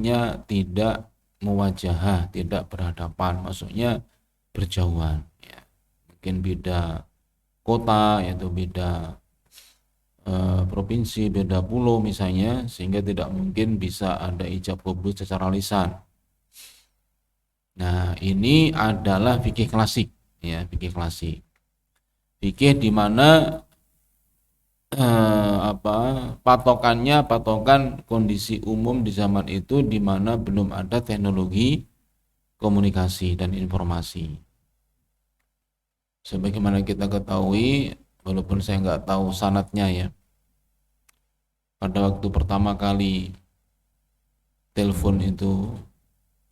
maksudnya tidak muwajahah, tidak berhadapan, maksudnya berjauhan ya. Mungkin beda kota, yaitu beda provinsi, beda pulau misalnya, sehingga tidak mungkin bisa ada ijab qabul secara lisan. Nah, ini adalah fikih klasik ya, fikih klasik. Fikih di mana patokan kondisi umum di zaman itu di mana belum ada teknologi komunikasi dan informasi. Sebagaimana kita ketahui, walaupun saya nggak tahu sanadnya ya, pada waktu pertama kali telepon itu,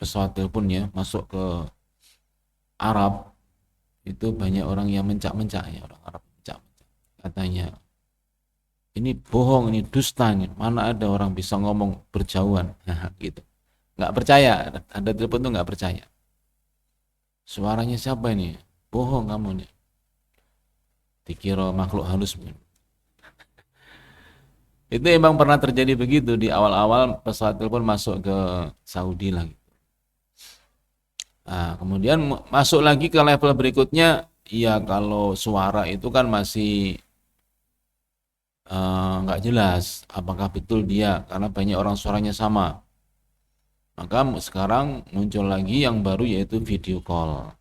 pesawat telepon ya, masuk ke Arab, itu banyak orang yang mencak-mencak ya, orang Arab mencak-mencak. Katanya, ini bohong, ini dusta, ini mana ada orang bisa ngomong berjauhan, gitu. Nggak percaya, ada telepon tuh nggak percaya. Suaranya siapa ini? Bohong kamu nih. Dikira makhluk halus. Itu emang pernah terjadi begitu di awal-awal pesawat telepon masuk ke Saudi lagi. Nah, kemudian masuk lagi ke level berikutnya, ya kalau suara itu kan masih nggak jelas apakah betul dia, karena banyak orang suaranya sama. Maka sekarang muncul lagi yang baru, yaitu video call.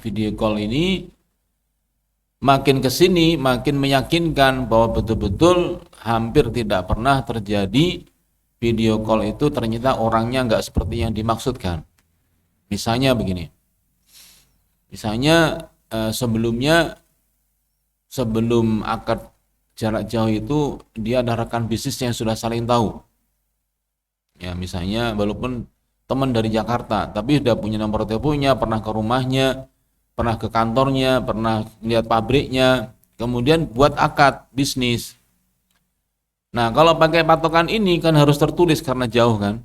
Video call ini makin kesini makin meyakinkan bahwa betul-betul hampir tidak pernah terjadi video call itu ternyata orangnya nggak seperti yang dimaksudkan. Misalnya begini, misalnya sebelum akad jarak jauh itu dia ada rekan bisnis yang sudah saling tahu. Ya, misalnya walaupun teman dari Jakarta, tapi sudah punya nomor teleponnya, pernah ke rumahnya, pernah ke kantornya, pernah lihat pabriknya, kemudian buat akad bisnis. Nah, kalau pakai patokan ini kan harus tertulis karena jauh kan.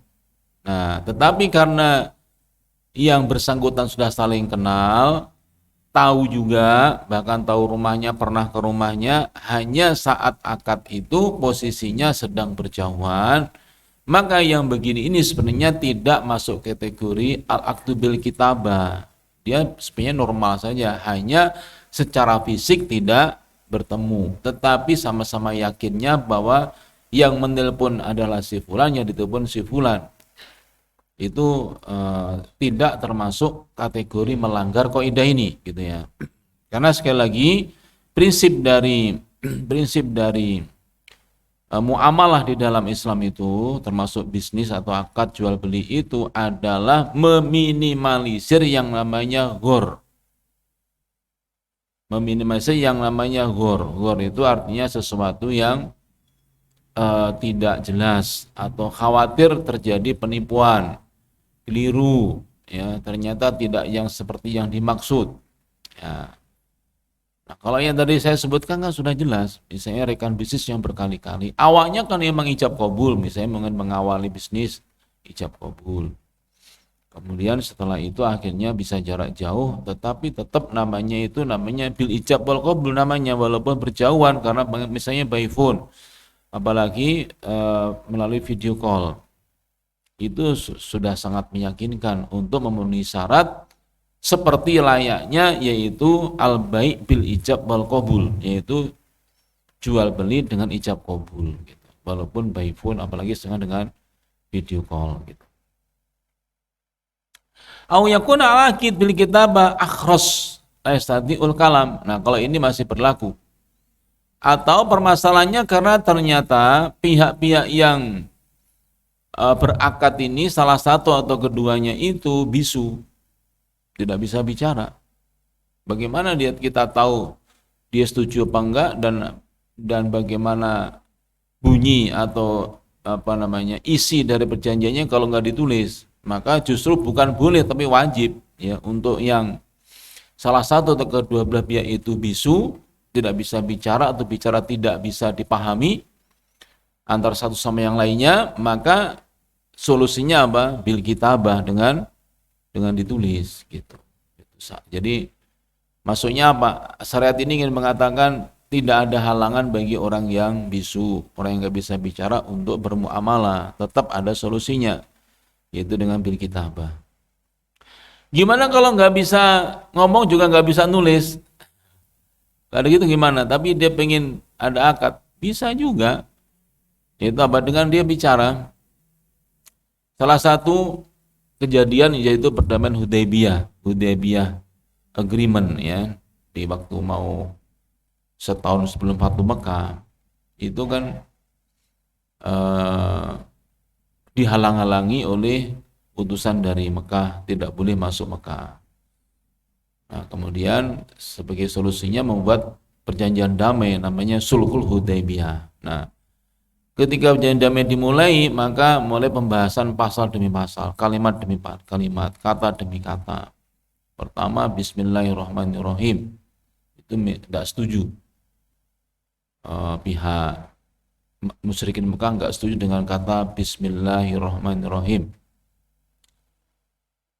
Nah, tetapi karena yang bersangkutan sudah saling kenal, tahu juga, bahkan tahu rumahnya, pernah ke rumahnya, hanya saat akad itu posisinya sedang berjauhan, maka yang begini ini sebenarnya tidak masuk kategori al-aqdu bil kitabah. Dia sebenarnya normal saja, hanya secara fisik tidak bertemu, tetapi sama-sama yakinnya bahwa yang menelpon adalah si fulan, yang ditelepon si fulan. Itu tidak termasuk kategori melanggar kaidah ini, gitu ya. Karena sekali lagi prinsip dari muamalah di dalam Islam itu, termasuk bisnis atau akad jual beli itu adalah meminimalisir yang namanya ghor. Meminimalisir yang namanya ghor. Ghor itu artinya sesuatu yang tidak jelas atau khawatir terjadi penipuan, keliru, ya ternyata tidak yang seperti yang dimaksud. Ya. Nah, kalau yang tadi saya sebutkan kan sudah jelas, misalnya rekan bisnis yang berkali-kali, awalnya kan memang ijab qabul, misalnya mengawali bisnis ijab qabul. Kemudian setelah itu akhirnya bisa jarak jauh, tetapi tetap namanya bil ijab wal qabul namanya, walaupun berjauhan karena misalnya by phone, apalagi melalui video call. Itu sudah sangat meyakinkan untuk memenuhi syarat seperti layaknya, yaitu al-bai' bil ijab wal qabul, yaitu jual beli dengan ijab qabul gitu. Walaupun by phone, apalagi dengan video call gitu. Au yakuna al-aqid bil kitabah akhras la yastati'ul kalam. Nah, kalau ini masih berlaku. Atau permasalahannya karena ternyata pihak-pihak yang berakad ini salah satu atau keduanya itu bisu, tidak bisa bicara. Bagaimana kita tahu dia setuju apa enggak, dan bagaimana bunyi atau isi dari perjanjiannya kalau enggak ditulis? Maka justru bukan boleh tapi wajib ya untuk yang salah satu atau kedua belah pihak itu bisu, tidak bisa bicara atau bicara tidak bisa dipahami antara satu sama yang lainnya, maka solusinya apa? Bil kitabah, dengan ditulis gitu. Jadi maksudnya apa? Syariat ini ingin mengatakan tidak ada halangan bagi orang yang bisu, orang yang nggak bisa bicara untuk bermuamalah. Tetap ada solusinya, yaitu dengan bil kitabah. Gimana kalau nggak bisa ngomong juga nggak bisa nulis? Kalau gitu gimana? Tapi dia pengen ada akad, bisa juga. Yaitu apa? Dengan dia bicara. Salah satu kejadian yaitu perdamaian Hudaybiyah agreement ya, di waktu mau setahun sebelum Fatu Mekah itu kan dihalang-halangi oleh utusan dari Mekah, tidak boleh masuk Mekah. Nah, kemudian sebagai solusinya membuat perjanjian damai namanya Sulhul Hudaybiyah. Nah, ketika perjanjian damai dimulai, maka mulai pembahasan pasal demi pasal, kalimat demi kalimat, kata demi kata. Pertama, Bismillahirrahmanirrahim. Itu tidak setuju. Pihak musyrikin Mekah nggak setuju dengan kata Bismillahirrahmanirrahim.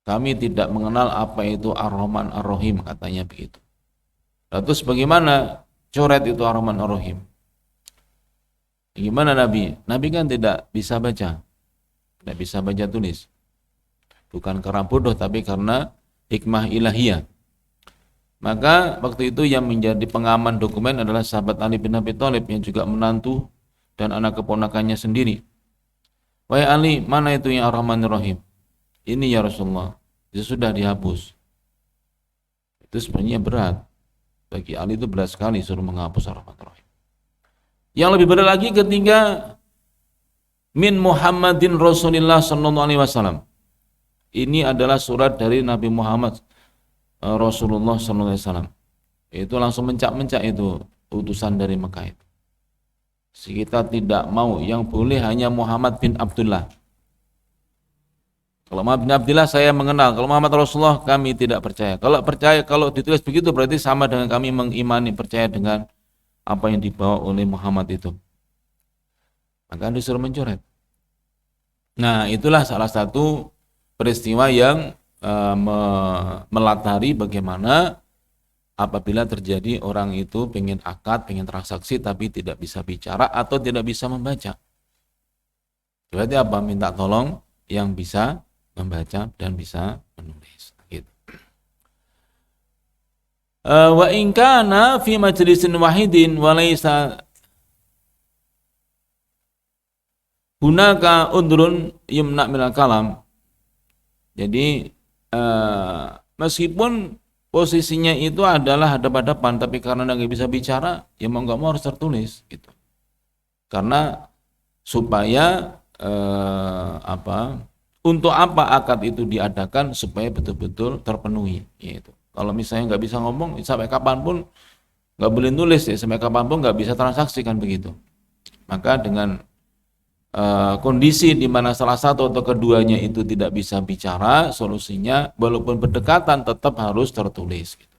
Kami tidak mengenal apa itu Ar-Rahman Ar-Rahim, katanya begitu. Lalu bagaimana coret itu Ar-Rahman Ar-Rahim? Gimana Nabi? Nabi kan tidak bisa baca, tidak bisa baca tulis. Bukan karena bodoh, tapi karena hikmah ilahiyah. Maka waktu itu yang menjadi pengaman dokumen adalah sahabat Ali bin Abi Thalib yang juga menantu dan anak keponakannya sendiri. Wahai Ali, mana itu yang Ar-Rahman Ar-Rahim? Ini ya Rasulullah, itu sudah dihapus. Itu sebenarnya berat. Bagi Ali itu berat sekali suruh menghapus Ar-Rahman Ar-Rahim. Yang lebih berat lagi ketika min Muhammadin Rasulillah sallallahu alaihi wasallam. Ini adalah surat dari Nabi Muhammad Rasulullah sallallahu alaihi wasallam. Itu langsung mencak-mencak itu utusan dari Mekah itu. Kita tidak mau, yang boleh hanya Muhammad bin Abdullah. Kalau Muhammad bin Abdullah saya mengenal, kalau Muhammad Rasulullah kami tidak percaya. Kalau percaya, kalau ditulis begitu berarti sama dengan kami mengimani, percaya dengan apa yang dibawa oleh Muhammad itu. Maka disuruh mencoret. Nah, itulah salah satu peristiwa yang melatari bagaimana apabila terjadi orang itu pengen akad, pengen transaksi tapi tidak bisa bicara atau tidak bisa membaca. Berarti apa? Minta tolong yang bisa membaca dan bisa menulis. Gitu. Wa in kana fi majlisin wahidin wa laisa hunaka udrun yumna minal kalam. Jadi meskipun posisinya itu adalah hadap-hadapan, tapi karena nggak bisa bicara, ya mau nggak mau harus tertulis gitu. Karena supaya untuk apa akad itu diadakan supaya betul-betul terpenuhi. Gitu. Kalau misalnya nggak bisa ngomong, sampai kapanpun nggak boleh nulis ya, sampai kapanpun nggak bisa transaksi kan begitu. Maka dengan kondisi di mana salah satu atau keduanya itu tidak bisa bicara, solusinya walaupun berdekatan tetap harus tertulis. Gitu.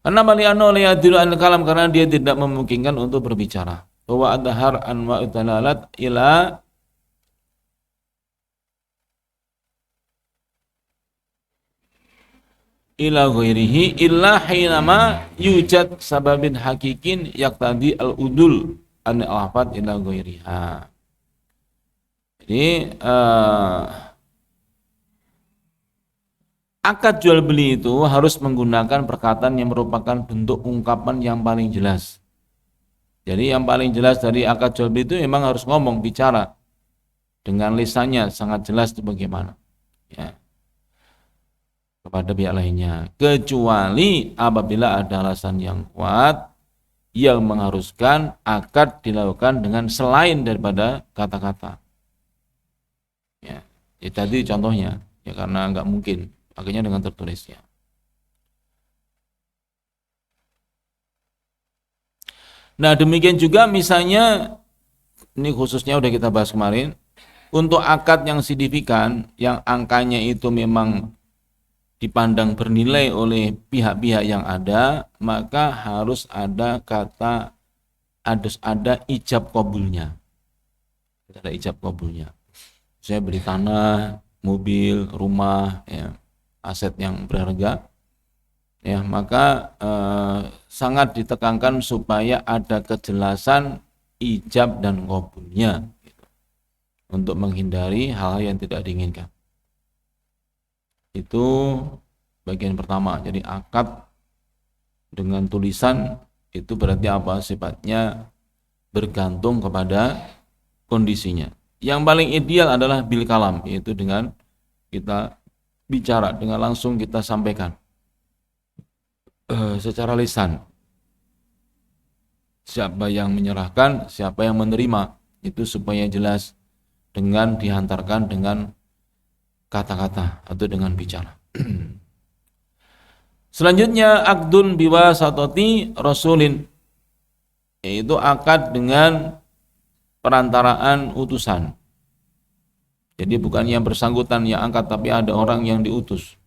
Karena maliano liyadilu an kalam, karena dia tidak memungkinkan untuk berbicara. Bahwa adhar anwa utalalat ila ghairihi illa hinama yujad sababin hakikin yaktadi al-udul an al-afat ila ghairiha. Jadi akad jual beli itu harus menggunakan perkataan yang merupakan bentuk ungkapan yang paling jelas. Jadi yang paling jelas dari akad jual beli itu memang harus ngomong, bicara dengan lisannya sangat jelas itu bagaimana ya, kepada pihak lainnya, kecuali apabila ada alasan yang kuat yang mengharuskan akad dilakukan dengan selain daripada kata-kata. Ya, tadi contohnya ya, karena nggak mungkin, akhirnya dengan tertulisnya. Nah demikian juga misalnya, ini khususnya udah kita bahas kemarin, untuk akad yang signifikan, yang angkanya itu memang dipandang bernilai oleh pihak-pihak yang ada, maka harus ada kata, harus ada ijab kabulnya. Ada ijab kabulnya. Saya beli tanah, mobil, rumah, ya, aset yang berharga, Ya, maka sangat ditekankan supaya ada kejelasan ijab dan qabulnya gitu, untuk menghindari hal-hal yang tidak diinginkan. Itu bagian pertama. Jadi akad dengan tulisan itu berarti apa? Sifatnya bergantung kepada kondisinya. Yang paling ideal adalah bil kalam, yaitu dengan kita bicara, dengan langsung kita sampaikan secara lisan. Siapa yang menyerahkan, siapa yang menerima, itu supaya jelas dengan dihantarkan dengan kata-kata atau dengan bicara. Selanjutnya akdun biwasatati rasulin, yaitu akad dengan perantaraan utusan. Jadi bukan yang bersangkutan yang angkat, tapi ada orang yang diutus.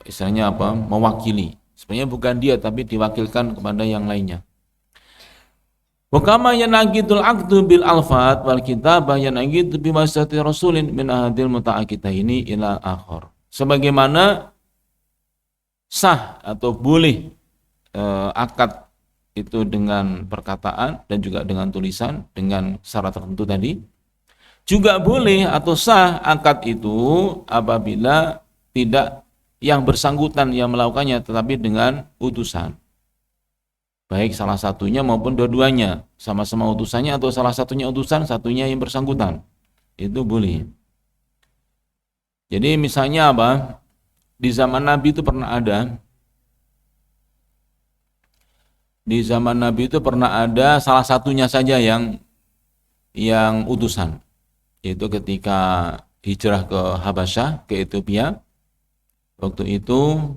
Istilahnya apa? Mewakili. Sebenarnya bukan dia, tapi diwakilkan kepada yang lainnya. Wa kama yanaqidul aqdu bil alfat wal kitabah yanaqidu bi wasati rasulin min ahadil muta'aqitaini ila akhar. Sebagaimana sah atau boleh akad itu dengan perkataan dan juga dengan tulisan dengan syarat tertentu tadi, juga boleh atau sah akad itu apabila tidak yang bersangkutan yang melakukannya, tetapi dengan utusan. Baik salah satunya maupun dua-duanya, sama-sama utusannya atau salah satunya utusan, satunya yang bersangkutan. Itu boleh. Jadi misalnya apa? Di zaman Nabi itu pernah ada. Di zaman Nabi itu pernah ada salah satunya saja yang utusan. Yaitu ketika hijrah ke Habasyah, ke Ethiopia. Waktu itu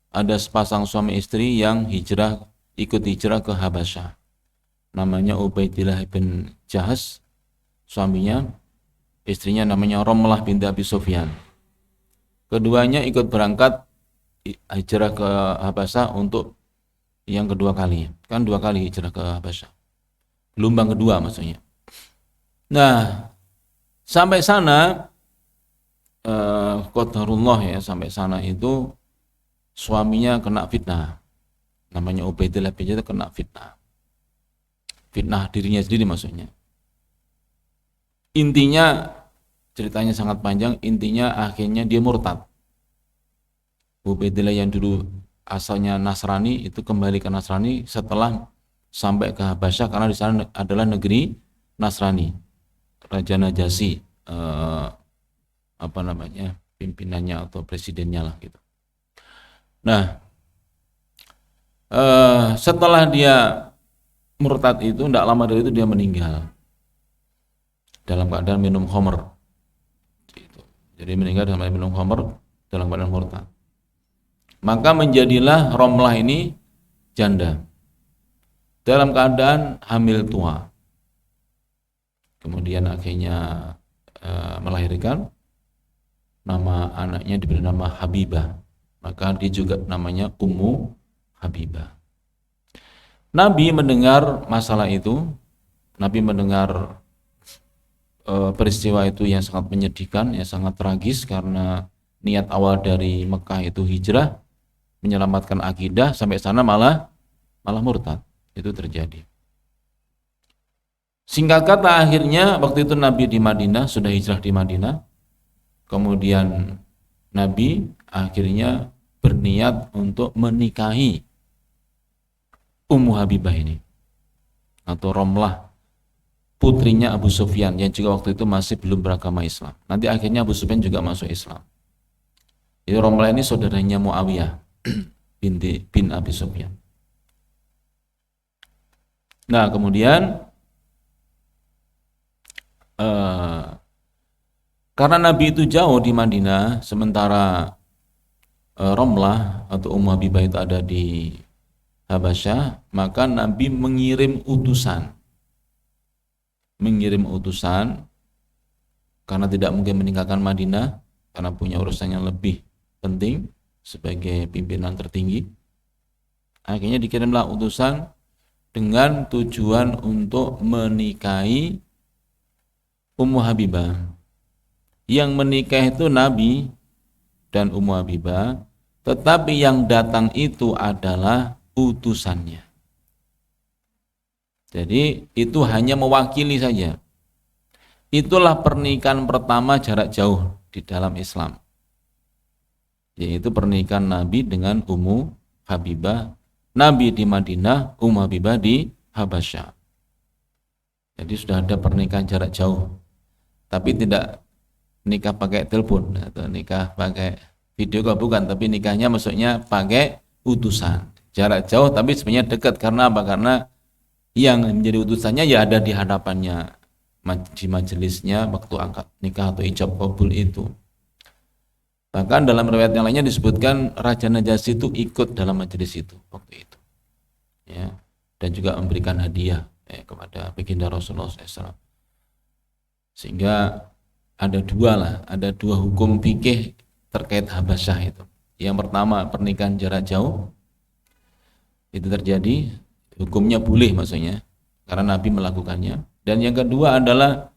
ada sepasang suami istri yang ikut hijrah ke Habasyah. Namanya Ubaidillah bin Jahas, suaminya, istrinya namanya Romlah binti Abi Sufyan. Keduanya ikut berangkat hijrah ke Habasyah untuk yang kedua kali. Kan 2 kali hijrah ke Habasyah. Gelombang kedua maksudnya. Nah, sampai sana qadarullah ya, sampai sana itu suaminya kena fitnah. Namanya Ubaidillah bin Jahas kena fitnah. Fitnah dirinya sendiri maksudnya. Intinya ceritanya sangat panjang, intinya akhirnya dia murtad. Ubaidillah yang dulu asalnya Nasrani itu kembali ke Nasrani setelah sampai ke Habasyah, karena di sana adalah negeri Nasrani. Raja Najasyi pimpinannya atau presidennya lah gitu. Nah, setelah dia murtad itu, tidak lama dari itu dia meninggal dalam keadaan minum khamr. Gitu. Jadi meninggal dalam keadaan minum khamr dalam keadaan murtad. Maka menjadilah Romlah ini janda dalam keadaan hamil tua. Kemudian akhirnya melahirkan. Nama anaknya diberi nama Habibah, maka dia juga namanya Ummu Habibah. Nabi mendengar masalah itu, Nabi mendengar peristiwa itu yang sangat menyedihkan, yang sangat tragis, karena niat awal dari Mekah itu hijrah, menyelamatkan akidah, sampai sana malah murtad. Itu terjadi. Singkat kata, akhirnya waktu itu Nabi di Madinah, sudah hijrah di Madinah. Kemudian Nabi akhirnya berniat untuk menikahi Ummu Habibah ini, atau Romlah, putrinya Abu Sufyan, yang juga waktu itu masih belum beragama Islam. Nanti akhirnya Abu Sufyan juga masuk Islam. Jadi Romlah ini saudaranya Muawiyah bin Abi Sufyan. Nah, kemudian karena Nabi itu jauh di Madinah, sementara Romlah atau Ummu Habibah itu ada di Habasyah, maka Nabi mengirim utusan karena tidak mungkin meninggalkan Madinah karena punya urusan yang lebih penting sebagai pimpinan tertinggi. Akhirnya dikirimlah utusan dengan tujuan untuk menikahi Ummu Habibah. Yang menikah itu Nabi dan Ummu Habibah, tetapi yang datang itu adalah utusannya. Jadi itu hanya mewakili saja. Itulah pernikahan pertama jarak jauh di dalam Islam, yaitu pernikahan Nabi dengan Ummu Habibah. Nabi di Madinah, Ummu Habibah di Habasyah. Jadi sudah ada pernikahan jarak jauh, tapi tidak nikah pakai telepon atau nikah pakai video call, bukan, tapi nikahnya maksudnya pakai utusan. Jarak jauh tapi sebenarnya dekat. Karena apa? Karena yang menjadi utusannya ya ada di hadapannya, di majelisnya waktu akad nikah atau ijab qabul itu. Bahkan dalam riwayat yang lainnya disebutkan Raja Najasyi itu ikut dalam majelis itu waktu itu, ya, dan juga memberikan hadiah kepada baginda Rasulullah SAW. Sehingga ada dua hukum fikih terkait Habasyah itu. Yang pertama, pernikahan jarak jauh itu terjadi, hukumnya boleh maksudnya, karena Nabi melakukannya. Dan yang kedua adalah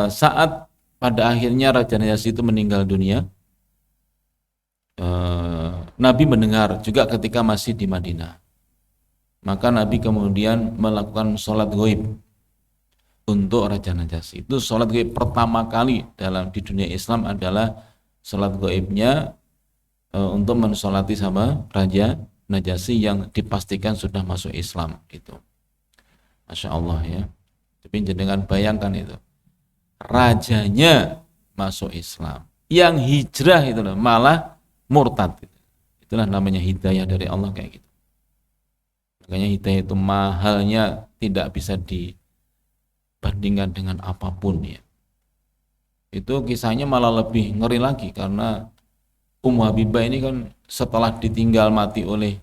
saat pada akhirnya Raja Najasyi itu meninggal dunia, Nabi mendengar juga ketika masih di Madinah. Maka Nabi kemudian melakukan sholat ghaib untuk Raja Najasyi. Itu sholat ghaib pertama kali di dunia Islam adalah sholat ghaibnya untuk mensolati sama Raja Najasyi yang dipastikan sudah masuk Islam itu. Masya Allah ya. Tapi jangan bayangkan itu, rajanya masuk Islam, yang hijrah itu malah murtad. Itulah namanya hidayah dari Allah kayak gitu. Makanya hidayah itu mahalnya tidak bisa dibandingkan dengan apapun ya. Itu kisahnya malah lebih ngeri lagi, karena Ummu Habibah ini kan setelah ditinggal mati oleh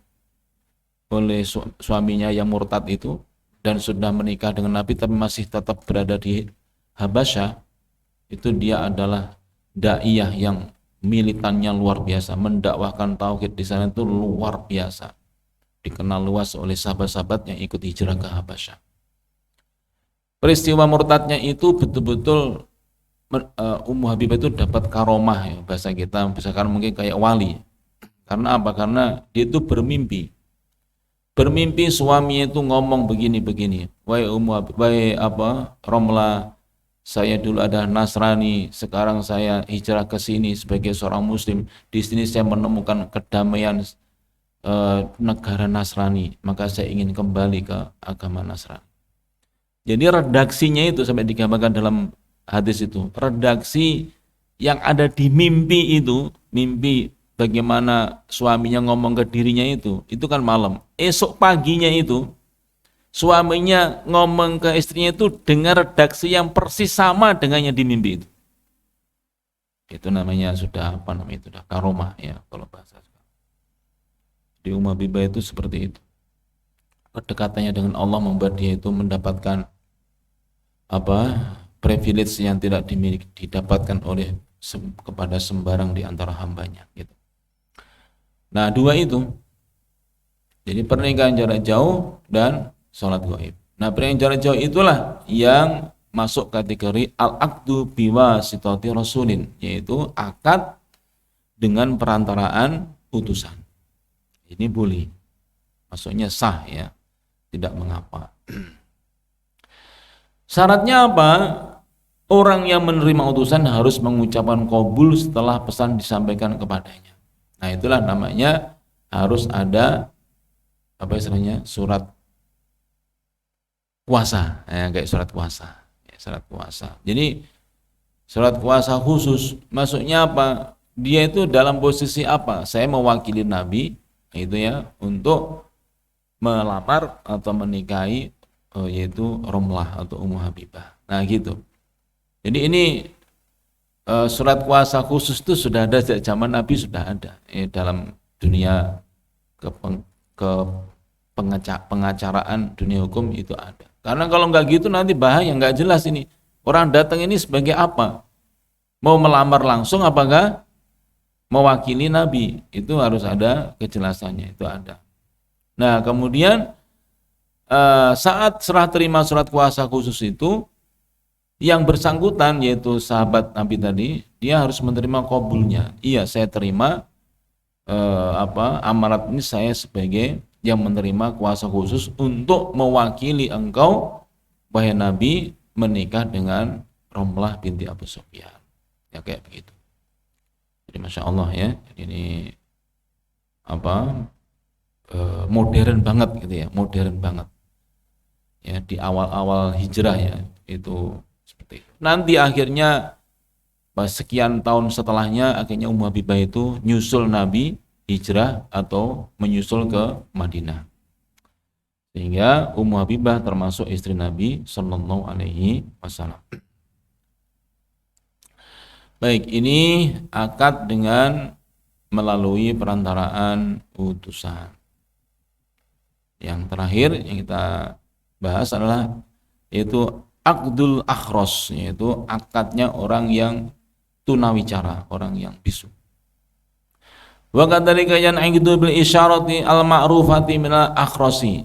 suaminya yang murtad itu, dan sudah menikah dengan Nabi tapi masih tetap berada di Habasyah, itu dia adalah daiyah yang militannya luar biasa, mendakwahkan tauhid di sana itu luar biasa, dikenal luas oleh sahabat-sahabat yang ikut hijrah ke Habasyah. Peristiwa murtadnya itu betul-betul Ummu Habibah itu dapat karomah ya, bahasa kita misalkan mungkin kayak wali. Karena apa? Karena dia itu bermimpi suaminya itu ngomong begini-begini, wahai Romlah, saya dulu ada Nasrani, sekarang saya hijrah ke sini sebagai seorang Muslim. Di sini saya menemukan kedamaian negara Nasrani, maka saya ingin kembali ke agama Nasrani. Jadi redaksinya itu sampai digambarkan dalam hadis itu, redaksi yang ada di mimpi itu, mimpi bagaimana suaminya ngomong ke dirinya itu kan malam. Esok paginya itu suaminya ngomong ke istrinya itu dengan redaksi yang persis sama dengan yang di mimpi itu. Itu namanya sudah sudah karomah ya kalau bahasa sekarang. Di Ummu Habibah itu seperti itu. Kedekatannya dengan Allah membuat dia itu mendapatkan privilege yang tidak didapatkan oleh kepada sembarang di antara hambanya gitu. Nah, dua itu. Jadi pernikahan jarak jauh dan sholat gaib. Nah, pernikahan jarak jauh itulah yang masuk kategori al-aqdu biwasitati rasulin, yaitu akad dengan perantaraan utusan. Ini boleh. Maksudnya sah ya. Tidak mengapa. Syaratnya apa? Orang yang menerima utusan harus mengucapkan qabul setelah pesan disampaikan kepadanya. Nah, itulah namanya harus ada surat kuasa, kayak surat kuasa. Surat kuasa. Jadi surat kuasa khusus, maksudnya apa? Dia itu dalam posisi apa? Saya mewakili Nabi, itu ya, untuk melamar atau menikahi yaitu Romlah atau Ummu Habibah. Nah, gitu. Jadi ini surat kuasa khusus itu sudah ada sejak zaman Nabi, sudah ada dalam dunia pengacaraan dunia hukum itu ada. Karena kalau nggak gitu nanti bahaya, nggak jelas ini orang datang ini sebagai apa, mau melamar langsung apakah mewakili Nabi, itu harus ada kejelasannya, itu ada. Nah, kemudian saat serah terima surat kuasa khusus itu, yang bersangkutan yaitu sahabat Nabi tadi, dia harus menerima qabulnya. Iya, saya terima amarat ini saya sebagai yang menerima kuasa khusus untuk mewakili engkau wahai Nabi menikah dengan Romlah binti Abu Sufyan. Ya kayak begitu. Jadi Masya Allah ya, ini modern banget gitu ya, modern banget ya di awal-awal hijrah ya, itu seperti itu. Nanti akhirnya pas sekian tahun setelahnya akhirnya Ummu Habibah itu nyusul Nabi hijrah atau menyusul ke Madinah, sehingga Ummu Habibah termasuk istri Nabi Shallallahu Alaihi Wasallam. Baik, ini akad dengan melalui perantaraan utusan. Yang terakhir yang kita bahas adalah yaitu akdul akhros, yaitu akadnya orang yang tunawicara, orang yang bisu. Wa kadzalika yan'idu bil isyarati al ma'rufati min al akhrasi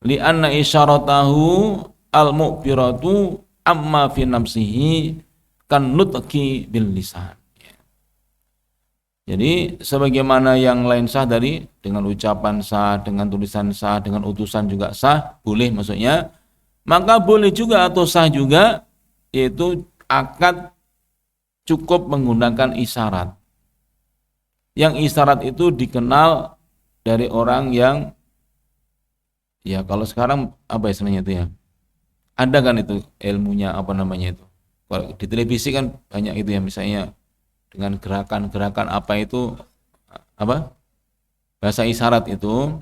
li anna isyaratahu al mu'biratu amma fi nafsihi kan nutqi bil lisan. Jadi sebagaimana yang lain sah dari dengan ucapan sah, dengan tulisan sah, dengan utusan juga sah, boleh maksudnya, maka boleh juga atau sah juga yaitu akad cukup menggunakan isyarat. Yang isyarat itu dikenal dari orang yang, ya kalau sekarang apa istilahnya itu ya, ada kan itu ilmunya apa namanya itu. Kalau di televisi kan banyak itu ya, misalnya dengan gerakan-gerakan apa itu, apa bahasa isyarat itu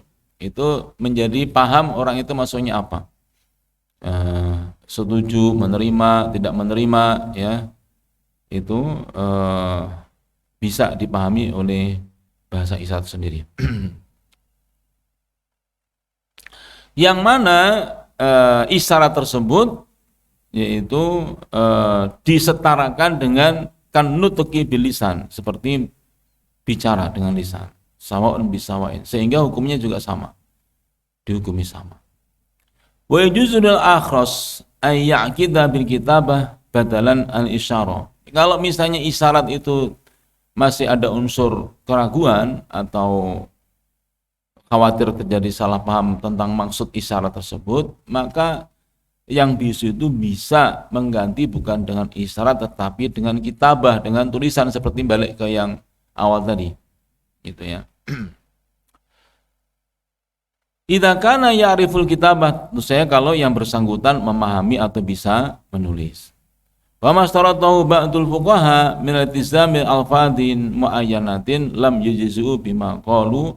menjadi paham orang itu maksudnya apa, setuju, menerima, tidak menerima ya, itu bisa dipahami oleh bahasa isyarat sendiri. Yang mana isyarat tersebut yaitu disetarakan dengan kan nutqi bil lisan, seperti bicara dengan lisan, sawa'un bisawain, sehingga hukumnya juga sama, dihukumi sama. Wa yujuzul akhras ay ya'qida bil kitabah badalan al isyarah. Kalau misalnya isyarat itu masih ada unsur keraguan atau khawatir terjadi salah paham tentang maksud isyarat tersebut, maka yang bisu itu bisa mengganti bukan dengan isyarat tetapi dengan kitabah, dengan tulisan, seperti balik ke yang awal tadi gitu ya. Idza kana ya'riful kitabah, tentu saya kalau yang bersangkutan memahami atau bisa menulis. Wa mastaratahu ba'dul fuqaha min al-tizami al-fadin muayyanatin lam yujzu bima qalu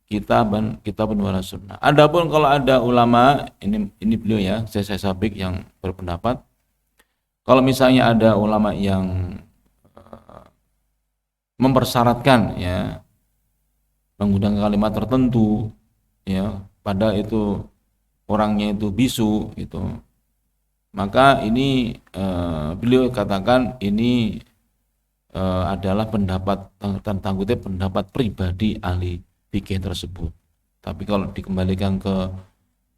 kitabun wala sunnah. Adapun kalau ada ulama, ini beliau ya, saya Sabik yang berpendapat, kalau misalnya ada ulama yang mempersyaratkan ya menggunakan kalimat tertentu ya, padahal itu orangnya itu bisu gitu, maka ini beliau katakan ini adalah pendapat tentang kutip pendapat pribadi ahli fikih tersebut. Tapi kalau dikembalikan ke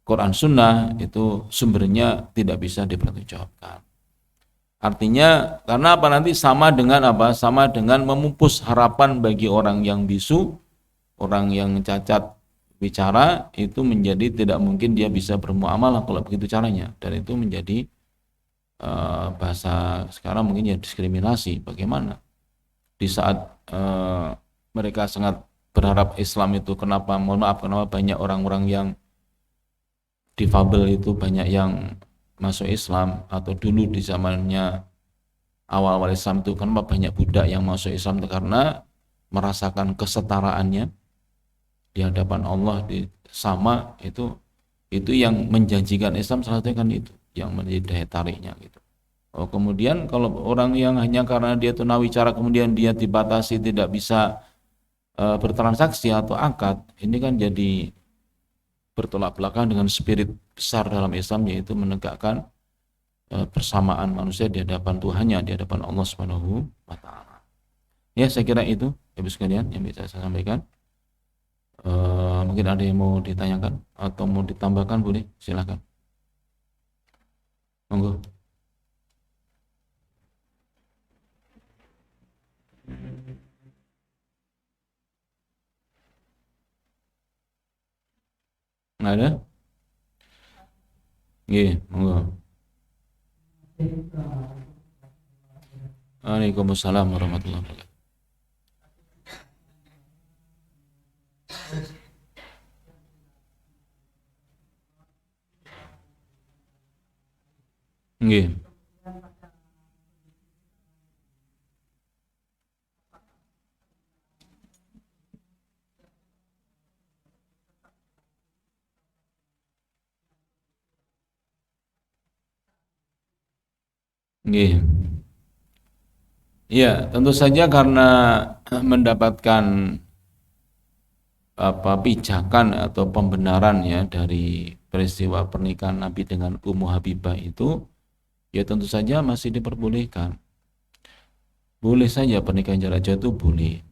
Quran Sunnah itu sumbernya tidak bisa dipertanggungjawabkan. Artinya karena apa, nanti sama dengan apa? Sama dengan memupus harapan bagi orang yang bisu, orang yang cacat bicara, itu menjadi tidak mungkin dia bisa bermuamalah kalau begitu caranya, dan itu menjadi bahasa sekarang mungkin ya diskriminasi. Bagaimana di saat mereka sangat berharap Islam itu, kenapa, mohon maaf, kenapa banyak orang-orang yang difabel itu banyak yang masuk Islam, atau dulu di zamannya awal-awal Islam itu kenapa banyak budak yang masuk Islam, itu karena merasakan kesetaraannya di hadapan Allah, sama itu yang menjanjikan Islam, salah satunya kan itu yang menjadi daya tariknya gitu. Kemudian kalau orang yang hanya karena dia tunawicara kemudian dia dibatasi tidak bisa bertransaksi atau akad, ini kan jadi bertolak belakang dengan spirit besar dalam Islam, yaitu menegakkan persamaan manusia di hadapan Tuhannya, di hadapan Allah Subhanahu wa taala. Ya, saya kira itu Ibu sekalian yang bisa saya sampaikan. Mungkin ada yang mau ditanyakan atau mau ditambahkan, boleh, silakan. Monggo. Nggak ada? Nggih, monggo. Waalaikumsalam warahmatullahi wabarakatuh. Nggih. Nggih. Ya, tentu saja karena mendapatkan pijakan atau pembenaran ya dari peristiwa pernikahan Nabi dengan Ummu Habibah itu, ya tentu saja masih diperbolehkan. Boleh saja pernikahan jarak jauh itu boleh.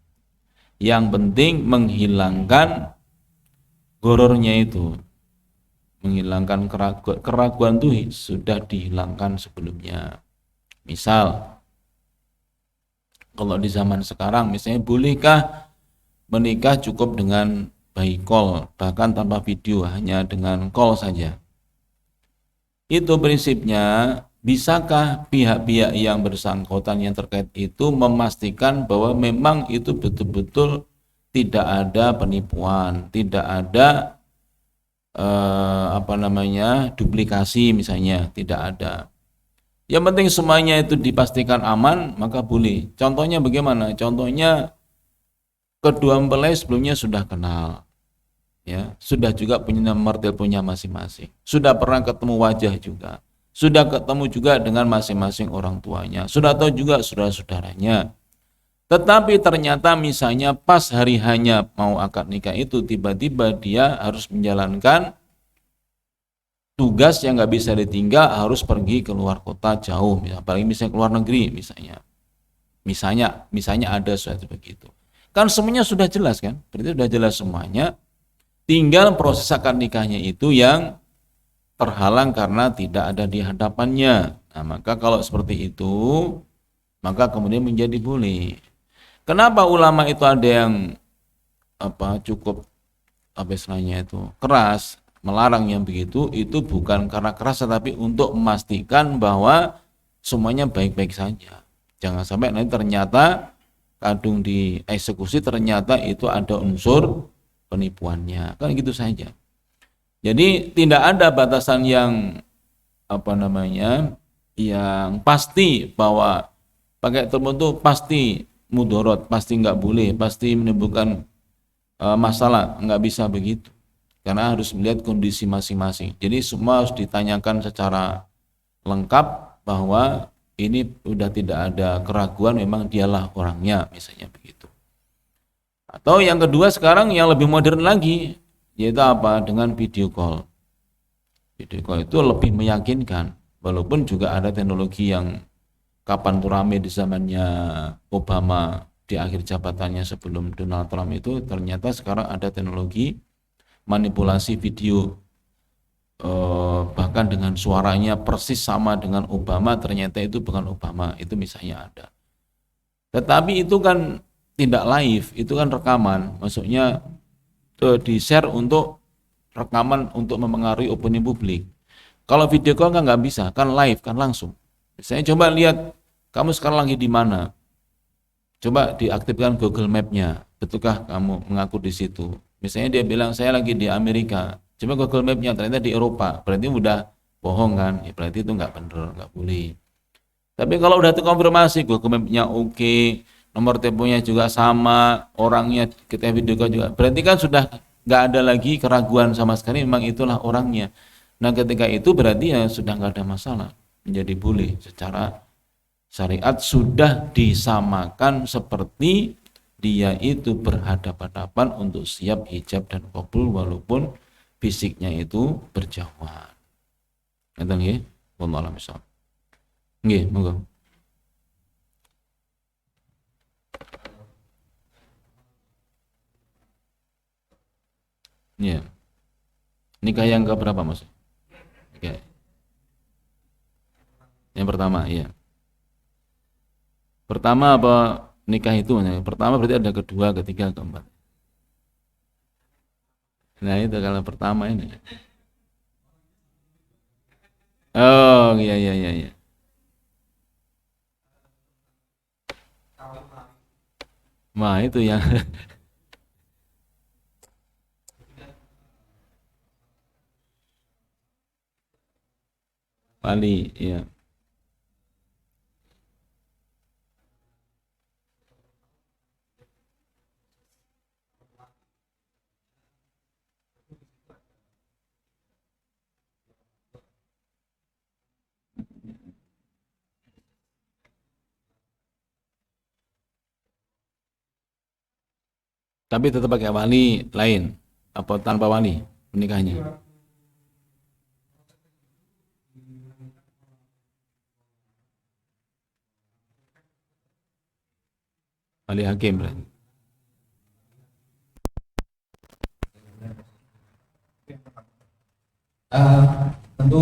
Yang penting menghilangkan gorornya itu, menghilangkan keraguan itu sudah dihilangkan sebelumnya. Misal, kalau di zaman sekarang misalnya bolehkah menikah cukup dengan by call, bahkan tanpa video, hanya dengan call saja. Itu prinsipnya, bisakah pihak-pihak yang bersangkutan yang terkait itu memastikan bahwa memang itu betul-betul tidak ada penipuan, tidak ada duplikasi misalnya, tidak ada. Yang penting semuanya itu dipastikan aman, maka boleh. Contohnya bagaimana? Contohnya kedua mempelai sebelumnya sudah kenal, ya, sudah juga punya nomor teleponnya masing-masing, sudah pernah ketemu wajah juga, sudah ketemu juga dengan masing-masing orang tuanya, sudah tahu juga saudara-saudaranya. Tetapi ternyata misalnya pas hari hanya mau akad nikah itu tiba-tiba dia harus menjalankan tugas yang nggak bisa ditinggal, harus pergi ke luar kota jauh, apalagi misalnya ke luar negeri misalnya ada sesuatu begitu. Kan semuanya sudah jelas kan? Berarti sudah jelas semuanya. Tinggal proses akad nikahnya itu yang terhalang karena tidak ada di hadapannya. Nah, maka kalau seperti itu, maka kemudian menjadi boleh. Kenapa ulama itu ada yang cukup istilahnya itu keras, melarang yang begitu? Itu bukan karena keras, tetapi untuk memastikan bahwa semuanya baik-baik saja. Jangan sampai nanti ternyata kadung dieksekusi ternyata itu ada unsur penipuannya, kan gitu saja. Jadi tidak ada batasan yang yang pasti bahwa pakai telepon itu pasti mudorot, pasti nggak boleh, pasti menimbulkan masalah, nggak bisa begitu, karena harus melihat kondisi masing-masing. Jadi semua harus ditanyakan secara lengkap bahwa ini udah tidak ada keraguan, memang dialah orangnya, misalnya begitu. Atau yang kedua sekarang yang lebih modern lagi, yaitu dengan video call. Video call itu lebih meyakinkan, walaupun juga ada teknologi yang kapan tuh rame di zamannya Obama di akhir jabatannya sebelum Donald Trump itu, ternyata sekarang ada teknologi manipulasi video, bahkan dengan suaranya persis sama dengan Obama, ternyata itu bukan Obama, itu misalnya ada. Tetapi itu kan tidak live, itu kan rekaman, maksudnya di-share untuk rekaman untuk mempengaruhi opini publik. Kalau video call kan nggak bisa, kan live, kan langsung. Misalnya coba lihat kamu sekarang lagi di mana, coba diaktifkan Google Map-nya, betulkah kamu mengaku di situ? Misalnya dia bilang saya lagi di Amerika, coba Google Map-nya ternyata di Eropa, berarti udah bohong kan? Ya, berarti itu nggak benar, nggak boleh. Tapi kalau udah terkonfirmasi Google Map-nya oke, nomor teleponnya juga sama, orangnya kita video call juga, berarti kan sudah nggak ada lagi keraguan sama sekali, memang itulah orangnya. Nah ketika itu berarti ya sudah nggak ada masalah, menjadi boleh secara syariat, sudah disamakan seperti dia itu berhadapan-hadapan untuk siap hijab dan qabul walaupun fisiknya itu berjauhan. Ngeten nggih? Wallahu a'lam bishawab. Nggih, monggo. Iya. Nikah yang ke berapa, Mas? Oke. Yang pertama, iya. Pertama apa nikah itu? Yang pertama berarti ada kedua, ketiga, keempat. Nah itu kalau pertama ini. Oh iya iya iya iya. Wah itu yang wali ya. Tapi tetap pakai wali lain apa tanpa wali menikahnya. Wali hakim berarti. Tentu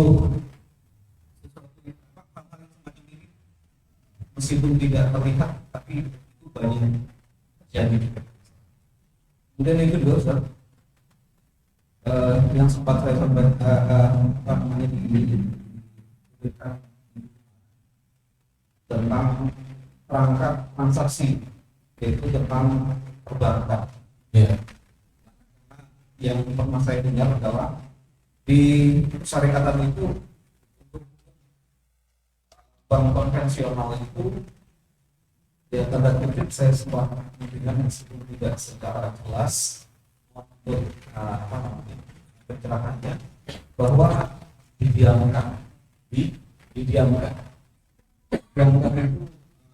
meskipun tidak terlihat tapi itu banyak terjadi. Kemudian yang kedua, Ustaz, yang sempat saya sampaikan apa namanya di tentang perangkat transaksi, yaitu tentang perbankan. Ya. Yang pernah saya dengar adalah di syariatan itu untuk bank konvensional itu ya tanda kutip saya sempat mendengar meskipun tidak secara jelas untuk apa namanya pencerahannya bahwa didiamkan didiamkan itu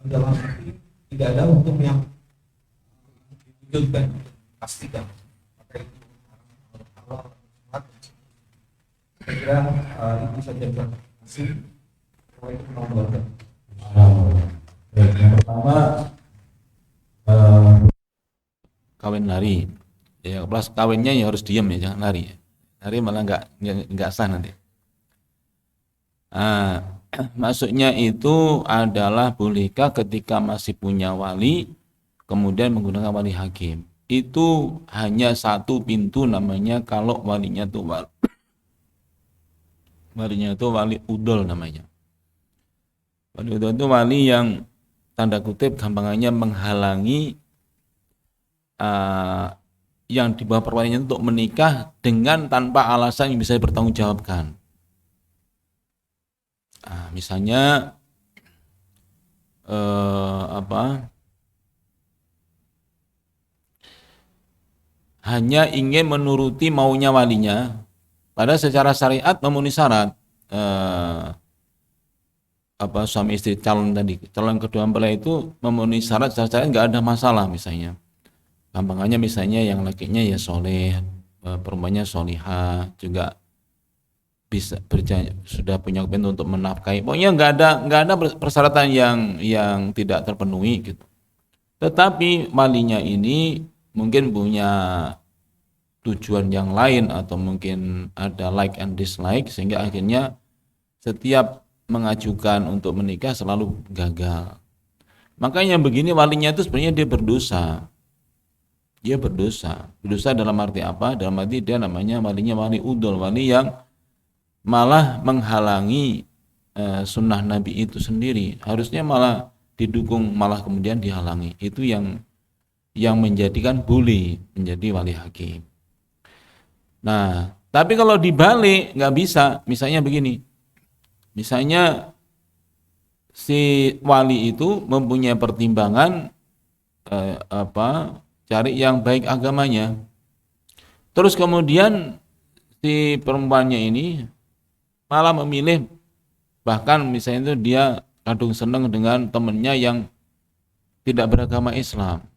dalam arti tidak ada hukum yang diwujudkan pastikan maka itu Allah saya kira itu saja terima kasih. Assalamualaikum warahmatullahi wabarakatuh. Yang pertama Kawin lari. Ya plus kawinnya ya harus diam ya, jangan lari. Lari malah nggak sah nanti. Maksudnya itu adalah bolehkah ketika masih punya wali kemudian menggunakan wali hakim. Itu hanya satu pintu namanya kalau walinya itu wali udol namanya. Wali udol itu wali yang tanda kutip gampangannya menghalangi yang di bawah perwaliannya untuk menikah dengan tanpa alasan yang bisa dipertanggungjawabkan. Misalnya hanya ingin menuruti maunya walinya, padahal secara syariat memenuhi syarat suami istri calon kedua mempelai itu memenuhi syarat secara syariat nggak ada masalah. Misalnya gampangannya misalnya yang lakinya ya soleh, perempuannya solihah, juga bisa sudah punya komitmen untuk menafkahi. Pokoknya nggak ada persyaratan yang tidak terpenuhi gitu. Tetapi walinya ini mungkin punya tujuan yang lain atau mungkin ada like and dislike sehingga akhirnya setiap mengajukan untuk menikah selalu gagal. Makanya begini walinya itu sebenarnya dia berdosa. Dia berdosa. Berdosa dalam arti apa? Dalam arti dia namanya walinya wali udol, wali yang malah menghalangi sunnah Nabi itu sendiri. Harusnya malah didukung, malah kemudian dihalangi. Itu yang menjadikan boleh menjadi wali hakim. Nah, tapi kalau dibalik nggak bisa. Misalnya begini, misalnya si wali itu mempunyai pertimbangan cari yang baik agamanya. Terus kemudian si perempuannya ini malah memilih, bahkan misalnya itu dia kadung senang dengan temennya yang tidak beragama Islam.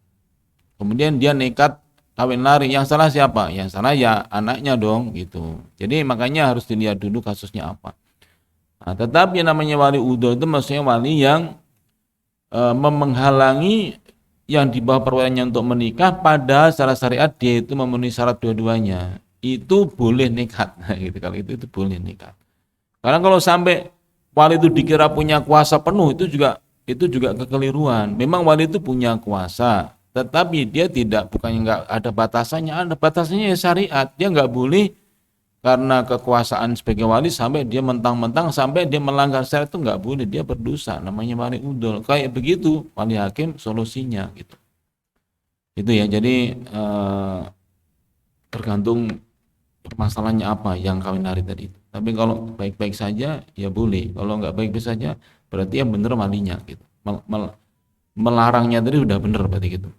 Kemudian dia nekat kawin lari. Yang salah siapa? Yang salah ya anaknya dong gitu. Jadi makanya harus dilihat dulu kasusnya apa. Nah, tetapi yang namanya wali udol itu maksudnya wali yang menghalangi yang di bawah perwaliannya untuk menikah, pada secara syariat dia itu memenuhi syarat dua-duanya. Itu boleh nekat. Nah, gitu. Kalau itu boleh nekat. Karena kalau sampai wali itu dikira punya kuasa penuh, itu juga kekeliruan. Memang wali itu punya kuasa, tetapi dia tidak, bukannya nggak ada batasannya, ada batasannya ya syariat. Dia nggak boleh karena kekuasaan sebagai wali sampai dia mentang-mentang sampai dia melanggar syariat, itu nggak boleh, dia berdosa, namanya wali udol. Kayak begitu wali hakim solusinya gitu. Itu ya, jadi tergantung permasalahannya apa yang kawin lari tadi itu. Tapi kalau baik-baik saja ya boleh, kalau nggak baik-baik saja berarti yang benar walinya gitu. Melarangnya tadi udah benar berarti gitu.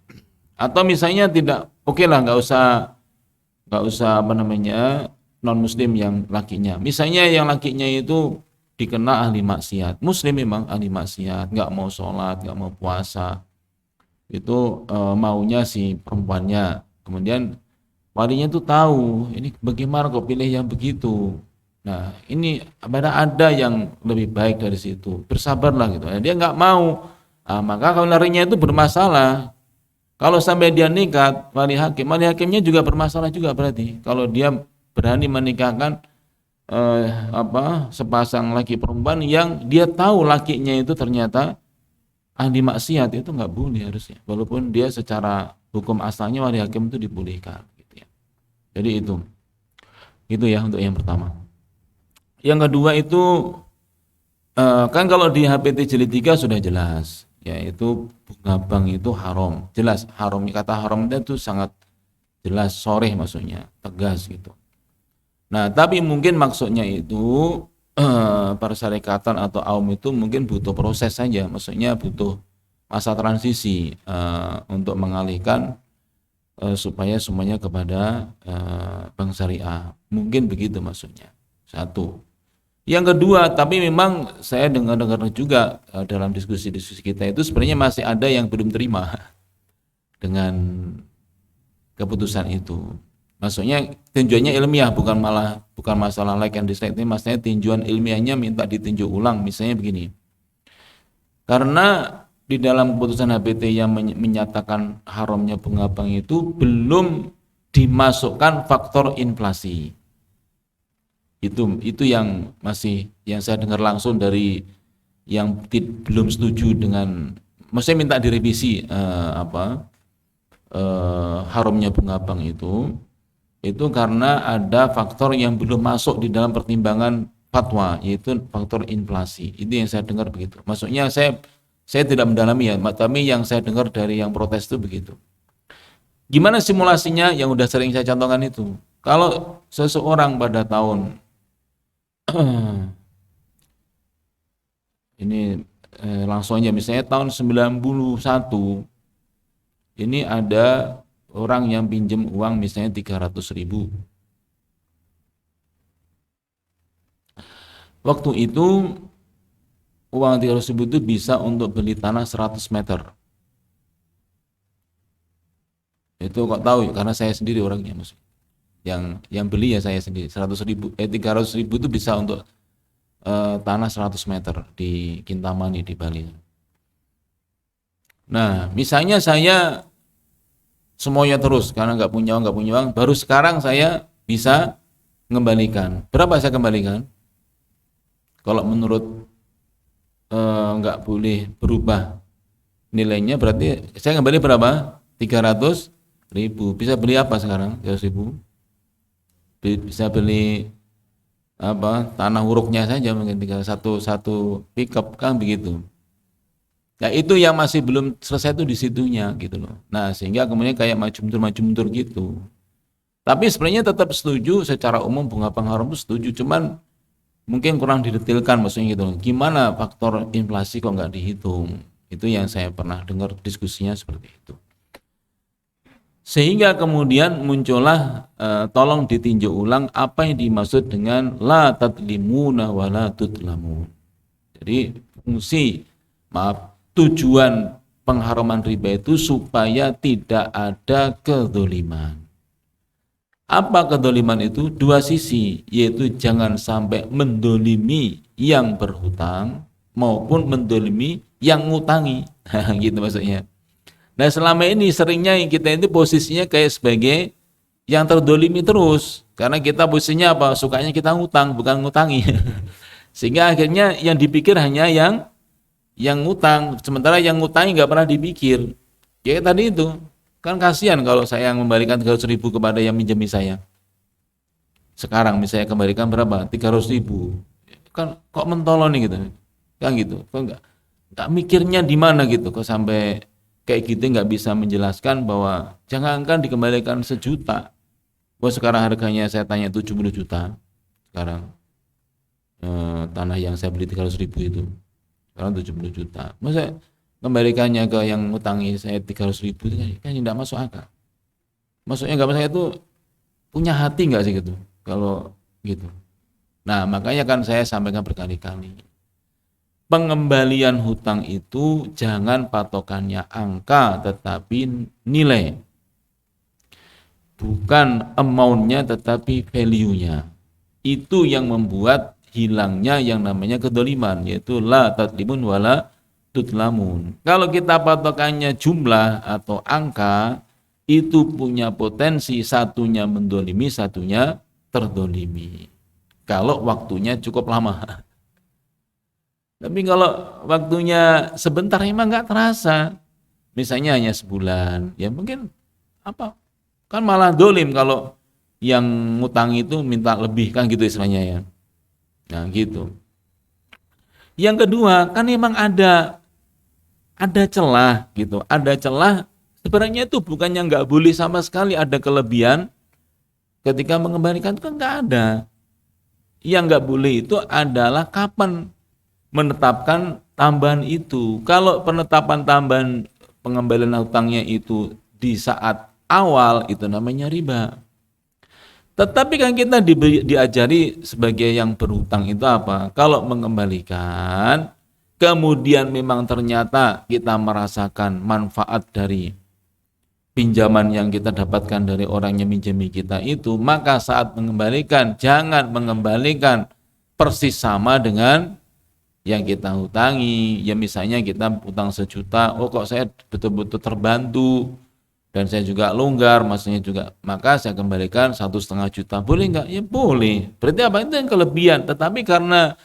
Atau misalnya tidak, oke lah, nggak usah apa namanya, non muslim yang lakinya. Misalnya yang lakinya itu dikenal ahli maksiat, muslim memang ahli maksiat, nggak mau sholat, nggak mau puasa, itu maunya si perempuannya. Kemudian walinya tuh tahu, ini bagaimana kok pilih yang begitu. Nah ini ada yang lebih baik dari situ, bersabarlah gitu. Nah, dia nggak mau, maka kawin larinya itu bermasalah. Kalau sampai dia nekat, wali hakimnya juga bermasalah juga berarti. Kalau dia berani menikahkan sepasang laki perempuan yang dia tahu lakinya itu ternyata ahli maksiat, itu nggak boleh harusnya. Walaupun dia secara hukum asalnya wali hakim itu dibolehkan. Gitu ya. Jadi itu ya untuk yang pertama. Yang kedua itu kan kalau di HPT jilid 3 sudah jelas, yaitu bunga bank itu haram. Jelas haram, kata haram itu sangat jelas, soreh maksudnya, tegas gitu. Nah, tapi mungkin maksudnya itu persyarikatan atau aum itu mungkin butuh proses saja, maksudnya butuh masa transisi untuk mengalihkan supaya semuanya kepada bank syariah. Mungkin begitu maksudnya. Satu. Yang kedua, tapi memang saya dengar juga dalam diskusi-diskusi kita itu sebenarnya masih ada yang belum terima dengan keputusan itu. Maksudnya tinjauannya ilmiah, bukan masalah like and dislike, ini maksudnya tinjauan ilmiahnya minta ditinjau ulang. Misalnya begini, karena di dalam keputusan HPT yang menyatakan haramnya bunga bank itu belum dimasukkan faktor inflasi. Itu yang saya dengar langsung dari yang belum setuju dengan, maksudnya minta direvisi haramnya bunga bank itu karena ada faktor yang belum masuk di dalam pertimbangan fatwa, yaitu faktor inflasi. Itu yang saya dengar begitu. Maksudnya saya tidak mendalami ya, tapi yang saya dengar dari yang protes itu begitu. Gimana simulasinya yang udah sering saya contohkan itu? Kalau seseorang pada tahun ini langsung aja, misalnya tahun 91 ini ada orang yang pinjam uang misalnya 300.000. Waktu itu uang 300.000 itu bisa untuk beli tanah 100 meter. Itu kok tahu? Karena saya sendiri orangnya, maksudnya. Yang beli ya saya sendiri. 300.000 itu bisa untuk tanah 100 meter di Kintamani di Bali. Nah, misalnya saya semuanya terus karena nggak punya uang, baru sekarang saya bisa mengembalikan. Berapa saya kembalikan? Kalau menurut nggak boleh berubah nilainya, berarti saya kembali berapa? 300.000. Bisa beli apa sekarang? 300.000. Bisa beli tanah hurufnya saja mungkin satu pickup kan begitu. Nah itu yang masih belum selesai itu di situnya gitu loh. Nah sehingga kemudian kayak maju mundur gitu. Tapi sebenarnya tetap setuju secara umum bunga bank haram itu setuju, cuman mungkin kurang didetailkan maksudnya gitu. Gimana faktor inflasi kok nggak dihitung? Itu yang saya pernah dengar diskusinya seperti itu. Sehingga kemudian muncullah tolong ditinjau ulang apa yang dimaksud dengan la tadlimuna wa la tudlamun. Jadi tujuan pengharaman riba itu supaya tidak ada kedzaliman. Apa kedzaliman itu? Dua sisi, yaitu jangan sampai mendolimi yang berhutang maupun mendolimi yang ngutangi. Gitu maksudnya. Nah selama ini seringnya kita itu posisinya kayak sebagai yang terdolimi terus, karena kita posisinya apa? Sukanya kita ngutang, bukan ngutangi. Sehingga akhirnya yang dipikir hanya yang ngutang, sementara yang ngutangi nggak pernah dipikir. Ya tadi itu, kan kasihan kalau saya memberikan 300.000 kepada yang minjemi saya. Sekarang misalnya kembalikan berapa? 300.000. Kan kok mentolong nih gitu. Kan gitu. Kok enggak mikirnya di mana gitu. Kok sampai kayak gitu nggak bisa menjelaskan bahwa jangankan dikembalikan 1 juta. Wah sekarang harganya saya tanya 70 juta. Sekarang tanah yang saya beli 300.000 itu. Sekarang 70 juta. Masa kembalikannya ke yang ngutangi saya 300.000 itu kan tidak masuk akal. Maksudnya nggak masuk itu punya hati nggak sih gitu kalau gitu. Nah makanya kan saya sampaikan berkali-kali, pengembalian hutang itu jangan patokannya angka tetapi nilai, bukan amount-nya tetapi value-nya. Itu yang membuat hilangnya yang namanya kedoliman, yaitu la tatlimun wala tutlamun. Kalau kita patokannya jumlah atau angka, itu punya potensi satunya mendolimi, satunya terdolimi. Kalau waktunya cukup lama. Tapi kalau waktunya sebentar emang nggak terasa. Misalnya hanya sebulan, ya mungkin apa? Kan malah dolim kalau yang ngutang itu minta lebih kan gitu istilahnya ya. Nah gitu. Yang kedua kan emang ada celah gitu, ada celah. Sebenarnya itu bukannya nggak boleh sama sekali, ada kelebihan ketika mengembalikan itu kan nggak ada. Yang nggak boleh itu adalah kapan menetapkan tambahan itu. Kalau penetapan tambahan pengembalian hutangnya itu di saat awal itu namanya riba. Tetapi kan kita diajari sebagai yang berhutang itu apa? Kalau mengembalikan, kemudian memang ternyata kita merasakan manfaat dari pinjaman yang kita dapatkan dari orang yang minjemi kita itu, maka saat mengembalikan, jangan mengembalikan persis sama dengan yang kita hutangi. Ya misalnya kita hutang 1 juta, oh kok saya betul-betul terbantu, dan saya juga longgar, maksudnya juga, maka saya kembalikan 1,5 juta. Boleh nggak? Ya boleh. Berarti apa? Itu yang kelebihan. Tetapi karena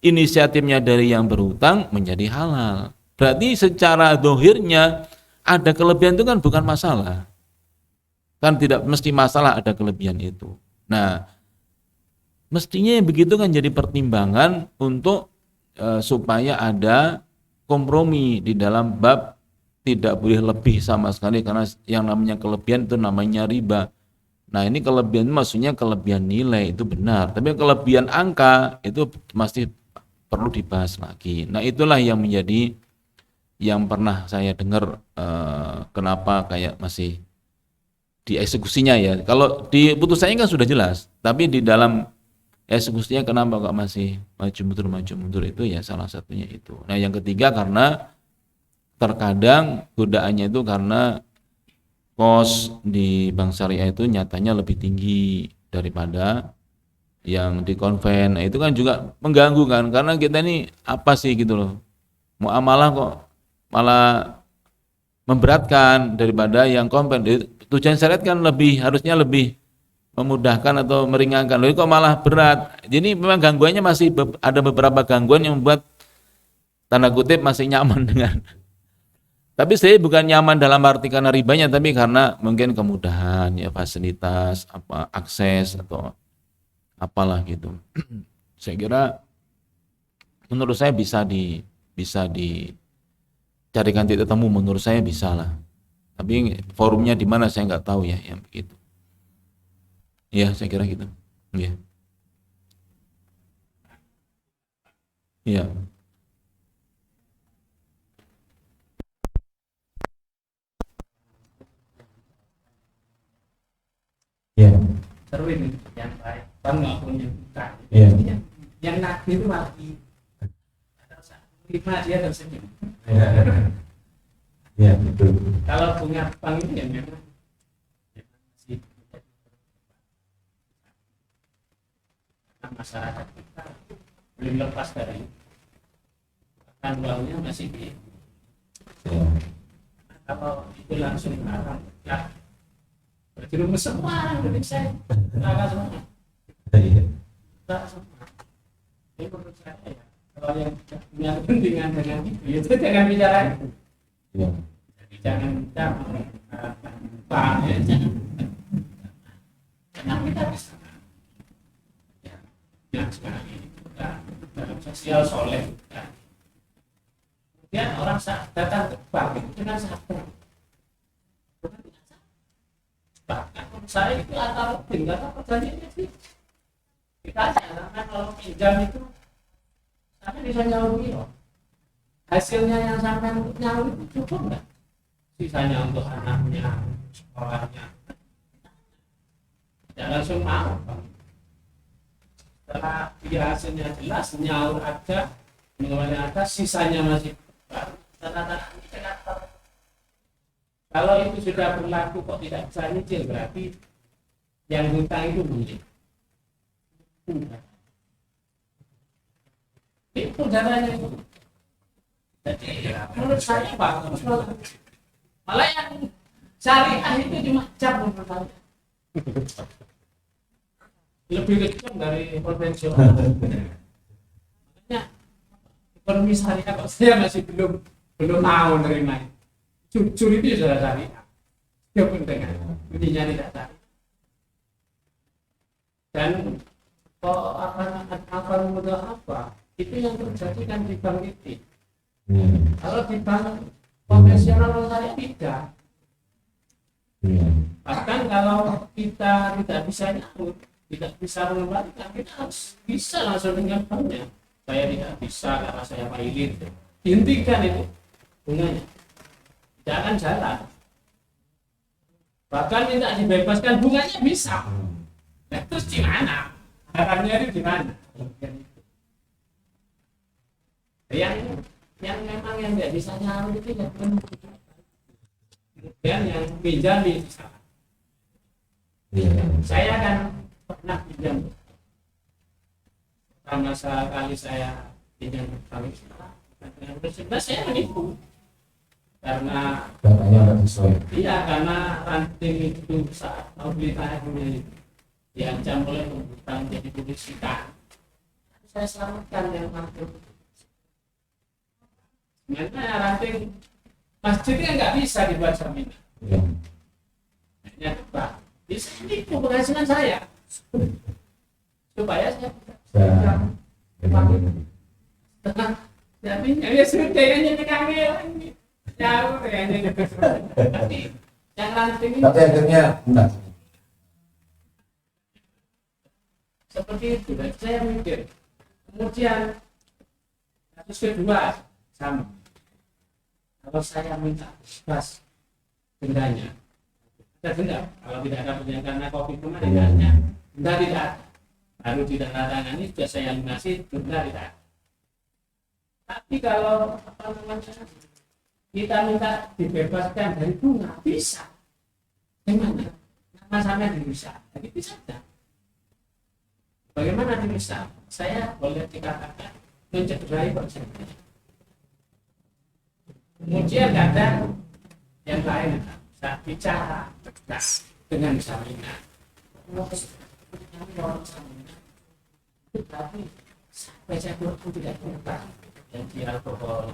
inisiatifnya dari yang berhutang menjadi halal. Berarti secara dohirnya ada kelebihan itu kan bukan masalah. Kan tidak mesti masalah ada kelebihan itu. Nah, mestinya yang begitu kan jadi pertimbangan untuk supaya ada kompromi di dalam bab tidak boleh lebih sama sekali, karena yang namanya kelebihan itu namanya riba. Nah ini kelebihan maksudnya kelebihan nilai itu benar, tapi kelebihan angka itu masih perlu dibahas lagi. Nah itulah yang menjadi yang pernah saya dengar kenapa kayak masih dieksekusinya ya. Kalau di putusannya kan sudah jelas, tapi di dalam eksekusinya kenapa kok masih maju mundur itu ya salah satunya itu. Nah yang ketiga karena terkadang godaannya itu karena kos di bank syariah itu nyatanya lebih tinggi daripada yang di konven. Nah, itu kan juga mengganggu kan, karena kita ini apa sih gitu loh, muamalah kok malah memberatkan daripada yang konven. Tujuan syariat kan harusnya lebih memudahkan atau meringankan, loh kok malah berat. Jadi memang gangguannya masih ada beberapa gangguan yang membuat tanda kutip masih nyaman dengan. Tapi saya bukan nyaman dalam arti karena ribanya, tapi karena mungkin kemudahan ya, fasilitas, apa akses atau apalah gitu. Saya kira menurut saya bisa dicarikan titik temu, menurut saya bisa lah. Tapi forumnya di mana saya nggak tahu ya, yang begitu. Ya saya kira gitu. Ya. Ya. Ya. Seru ini yang baik, kan nggak punya utang. Iya. Yang nabi itu lagi ada lima dia tersenyum. Ya betul. Kalau punya utang itu yang memang masih masyarakat kita belum lepas dari kan uangnya masih di. Ya. Kalau itu langsung haram ya berjerumus semua Indonesia, neraka semua. Iya. Neraka semua. Ini menurut saya ya, kalau yang punya kepentingan dengan itu jangan bicara itu. Ya. Jadi jangan kita mengharapkan bank ya, jangan karena kita bisa ya, yang sekarang ini kita dalam sosial soleh ya. Kemudian orang datang ke bank itu dengan sadar, bahkan saya itu antara lebih karena perjanjiannya sih kita jangan kalau pinjam itu sampai bisa nyaur kilo hasilnya yang sampai untuk nyaur itu cukup nggak, sisanya untuk anaknya sekolahnya tidak langsung mau Pak. Setelah dia hasilnya jelas nyaur ada mengembalikan atas sisanya masih tanda-tanda indikator. Kalau itu sudah berlaku kok tidak bisa nyicil berarti yang hutang itu milik. Itu caranya itu. Jadi menurut saya bagus banget. Malah yang syariah itu cuma cap menurut saya. Lebih kecil dari konvensional. Makanya ekonomi syariah kok saya masih belum mau menerima itu. Jujur itu sudah syariah. Ya penting kan. Intinya tidak syariah. Dan kok akan mudah apa? Itu yang terjadi kan di bank itu. Kalau di bank konvensional syariah tidak. Bahkan kalau kita tidak bisa nyaur, tidak bisa mengembalikan, kita harus bisa langsung dengan banknya. Saya tidak bisa karena saya pilot. Hentikan itu bunganya. Tidak akan jalan. Bahkan minta dibebaskan bunganya bisa. Nah, terus di mana? Haramnya itu di mana? Yang memang yang nggak bisa nyaur itu ya kemudian yang pinjam bisa. Saya kan pernah pinjam. Pertama sekali saya pinjam kami dengan bersebut saya menipu karena datanya nggak sesuai. Iya, karena ranting itu saat mau beli tanahnya diancam oleh pengutang jadi publisitas. Saya selamatkan yang mampu. Karena ranting masjidnya nggak bisa dibuat jaminan. Hanya Pak, bisa menipu penghasilan saya supaya saya tenang. Jaminnya ya sudah hanya kami lagi. Jauh ya, tapi yang ranting ini Tapi akhirnya enggak. seperti itu. Dan saya mikir, kemudian kasus kedua sama. Kalau saya minta bebas dendanya, ada denda. Kalau tidak ada denda karena COVID kemarin dendanya, denda tidak ada. Baru tidak tangani sudah saya lunasi, denda tidak ada. Tapi kalau kita minta dibebaskan dari bunga, bisa. Gimana? Nama sama bisa. Jadi bisa tidak? Bagaimana bisa? Saya boleh dikatakan mencederai perjanjian. Kemudian kadang yang lain bisa bicara tegas dengan jaminan. Tapi sampai saya pun tidak berhutang yang di alkohol.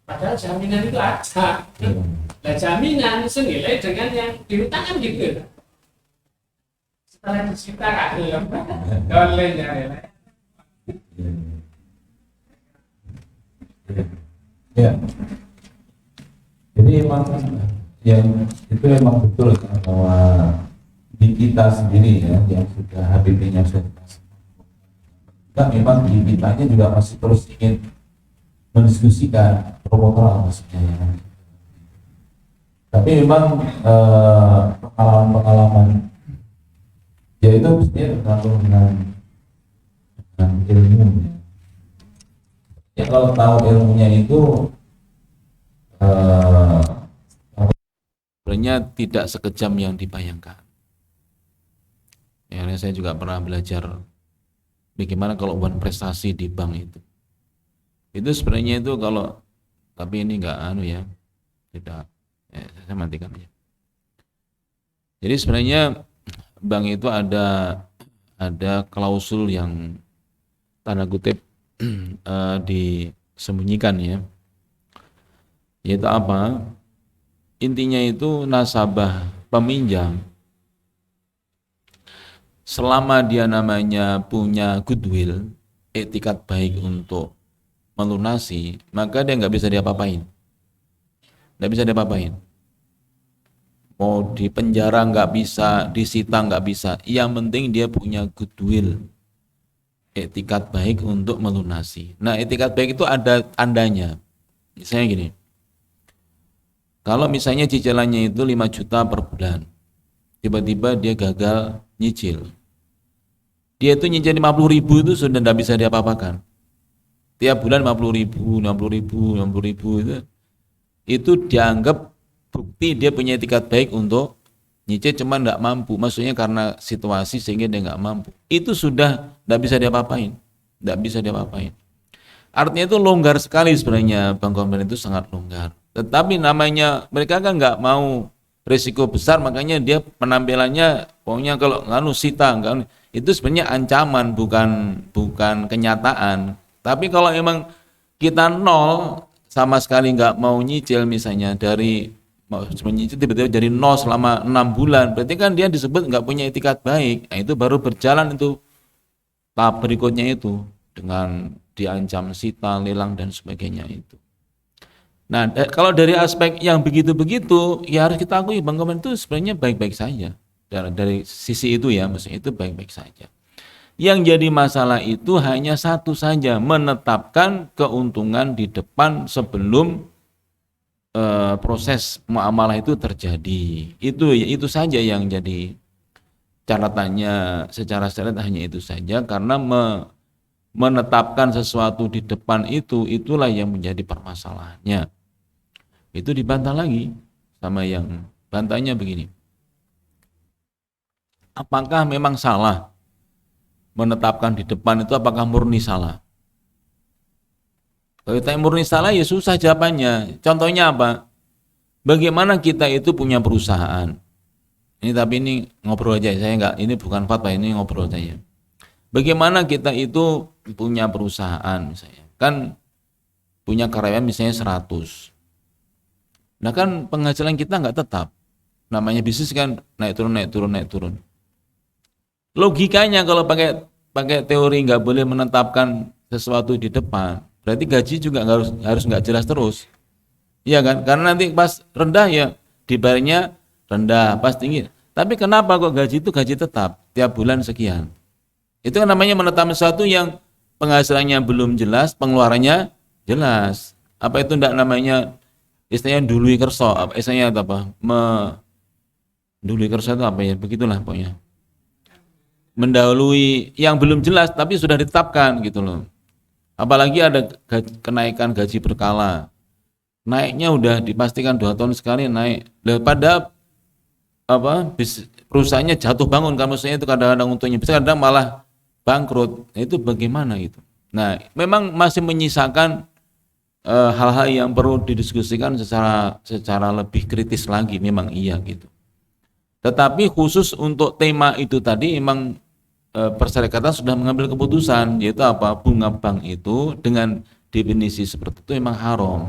Padahal jaminan itu ada. Nah, jaminan senilai dengan yang dihutangkan gitu. Setelah disita kan, doleh ya. Ya. Jadi emang yang itu emang betul kan, bahwa di kita sendiri ya yang sudah HPP-nya sudah kita memang di kitanya juga masih terus ingin mendiskusikan promotor maksudnya ya. Tapi memang pengalaman-pengalaman ya itu mestinya tergantung dengan ilmu. Ya kalau tahu ilmunya itu sebenarnya tidak sekejam yang dibayangkan. Ya, saya juga pernah belajar bagaimana kalau uang prestasi di bank itu. Itu sebenarnya itu kalau, tapi ini enggak tidak. Ya, saya matikan aja. Jadi sebenarnya bank itu ada klausul yang tanda kutip disembunyikan ya. Yaitu apa? intinya itu nasabah peminjam selama dia namanya punya goodwill, etikat baik untuk melunasi, maka dia nggak bisa diapa-apain. Nggak bisa diapa-apain. Mau di penjara nggak bisa, disita nggak bisa. Yang penting dia punya goodwill, etikat baik untuk melunasi. Nah, etikat baik itu ada tandanya. Misalnya gini, kalau misalnya cicilannya itu 5 juta per bulan, tiba-tiba dia gagal nyicil. Dia itu nyicil 50.000 itu sudah tidak bisa diapa-apakan. Tiap bulan 50.000, 60.000, 60.000 itu dianggap bukti dia punya etikat baik untuk nyicil, cuma tidak mampu. Maksudnya karena situasi sehingga dia nggak mampu. Itu sudah tidak bisa diapa-apain. Tidak bisa diapa-apain. Artinya itu longgar sekali sebenarnya, Bang Komben, itu sangat longgar. Tetapi namanya mereka kan nggak mau risiko besar, makanya dia penampilannya pokoknya kalau nganu sita, enggak, itu sebenarnya ancaman, bukan kenyataan. Tapi kalau emang kita nol sama sekali nggak mau nyicil, misalnya dari mau menyicil tiba-tiba jadi nol selama 6 bulan, berarti kan dia disebut nggak punya etikat baik. Nah, itu baru berjalan itu tahap berikutnya itu dengan diancam sita, lelang dan sebagainya itu. Nah, kalau dari aspek yang begitu-begitu, ya harus kita akui Bang Komen itu sebenarnya baik-baik saja. Dari sisi itu ya, maksudnya itu baik-baik saja. Yang jadi masalah itu hanya satu saja, menetapkan keuntungan di depan sebelum proses muamalah itu terjadi. Itu saja yang jadi catatannya secara syariat, hanya itu saja, karena menetapkan sesuatu di depan itulah yang menjadi permasalahannya. Itu dibantah lagi sama yang bantahnya begini. Apakah memang salah menetapkan di depan itu, apakah murni salah? Kalau kita murni salah ya susah jawabannya. Contohnya apa? Bagaimana kita itu punya perusahaan. Ini ngobrol aja, saya enggak, ini bukan fatwa, ini ngobrol saja. Bagaimana kita itu punya perusahaan misalnya, kan punya karyawan misalnya 100. Nah kan penghasilan kita nggak tetap, namanya bisnis kan naik turun naik turun naik turun. Logikanya kalau pakai teori nggak boleh menetapkan sesuatu di depan, berarti gaji juga harus nggak jelas terus, iya kan? Karena nanti pas rendah ya dibayarnya rendah, pas tinggi. Tapi kenapa kok gaji itu gaji tetap tiap bulan sekian? Itu kan namanya menetapkan sesuatu yang penghasilannya belum jelas, pengeluarannya jelas. Apa itu enggak namanya istilahnya dului kerso, apa istilahnya apa? Dului kerso itu apa ya? Begitulah pokoknya. Mendahului yang belum jelas tapi sudah ditetapkan gitu loh. Apalagi ada kenaikan gaji berkala. Naiknya udah dipastikan 2 tahun sekali naik. Pada perusahaannya jatuh bangun, kan maksudnya itu kadang-kadang untungnya bisa, kadang malah bangkrut. Itu bagaimana itu? Nah, memang masih menyisakan hal-hal yang perlu didiskusikan secara lebih kritis lagi, memang iya gitu. Tetapi khusus untuk tema itu tadi memang persyarikatan sudah mengambil keputusan, yaitu apa? Bunga bank itu dengan definisi seperti itu memang haram.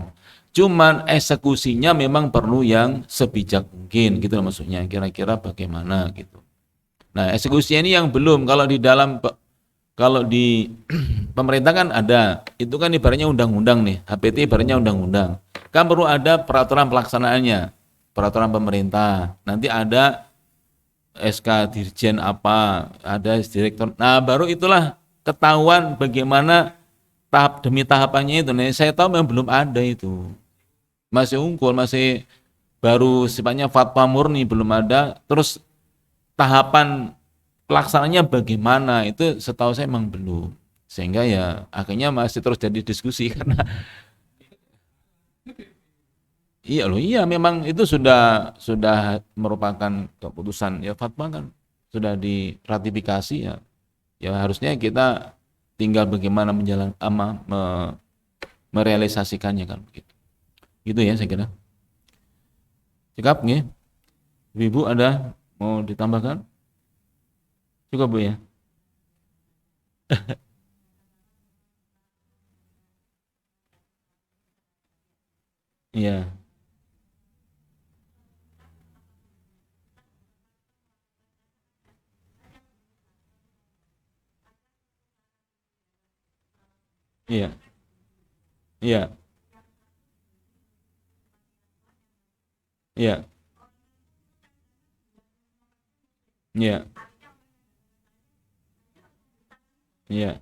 Cuman eksekusinya memang perlu yang sebijak mungkin gitu loh, maksudnya kira-kira bagaimana gitu. Nah, eksekusinya ini yang belum, kalau di pemerintah kan ada, itu kan ibaratnya undang-undang nih, HPT ibaratnya undang-undang. Kan perlu ada peraturan pelaksanaannya, peraturan pemerintah. Nanti ada SK Dirjen apa, ada direktur. Nah, baru itulah ketahuan bagaimana tahap demi tahapannya itu. Nah, saya tahu memang belum ada itu. Masih unggul, masih baru sifatnya fatwa murni, belum ada. Terus tahapan pelaksananya bagaimana itu setahu saya memang belum, sehingga ya akhirnya masih terus jadi diskusi karena iya memang itu sudah merupakan keputusan ya, fatwa kan sudah diratifikasi ya, ya harusnya kita tinggal bagaimana merealisasikannya kan begitu. Gitu ya saya kira. Cekap nggih. Ibu ada mau ditambahkan? Cukup Bu ya. Iya. Iya. Iya. Iya. Iya. Iya.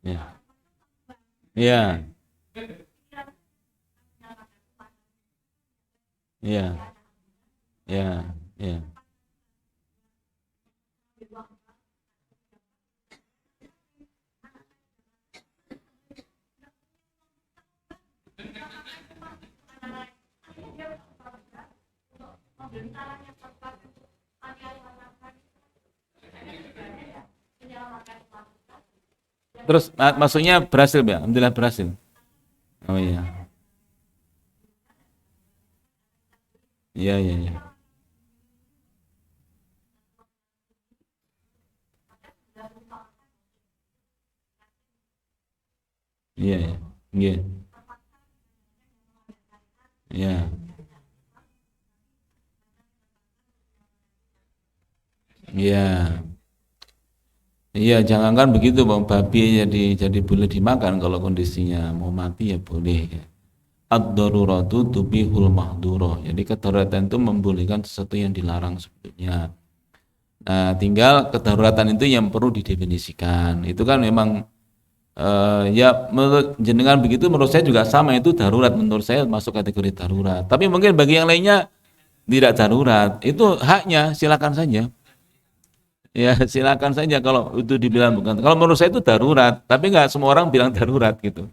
Iya. Iya. Iya. Iya. Iya. Terus maksudnya berhasil ya? Alhamdulillah berhasil. Oh iya. Iya, iya, iya. Iya, iya. Iya. Iya. Iya. Iya, jangankan begitu Bang, babi jadi boleh dimakan kalau kondisinya mau mati ya boleh ya. Ad-daruratu tubihul mahdura. Jadi kedaruratan itu membolehkan sesuatu yang dilarang sebetulnya. Nah, tinggal kedaruratan itu yang perlu didefinisikan. Itu kan memang ya menurut jenengan begitu menurut saya juga sama itu darurat, menurut saya masuk kategori darurat. Tapi mungkin bagi yang lainnya tidak darurat. Itu haknya, silakan saja. Ya silakan saja kalau itu dibilang bukan. Kalau menurut saya itu darurat, tapi nggak semua orang bilang darurat gitu.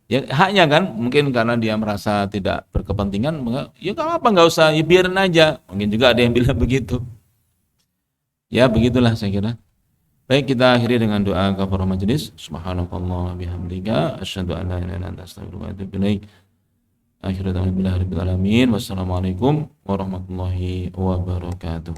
Ya haknya kan, mungkin karena dia merasa tidak berkepentingan, ya nggak apa nggak usah, ya biarin aja. Mungkin juga ada yang bilang begitu. Ya begitulah saya kira. Baik, kita akhiri dengan doa kafaratul majelis. Subhanakallah bihamdika asyhadu an la ilaha illa anta astaghfiruka wa atubu ilaik. Akhiratu billahi rabbil alamin. Wassalamualaikum warahmatullahi wabarakatuh.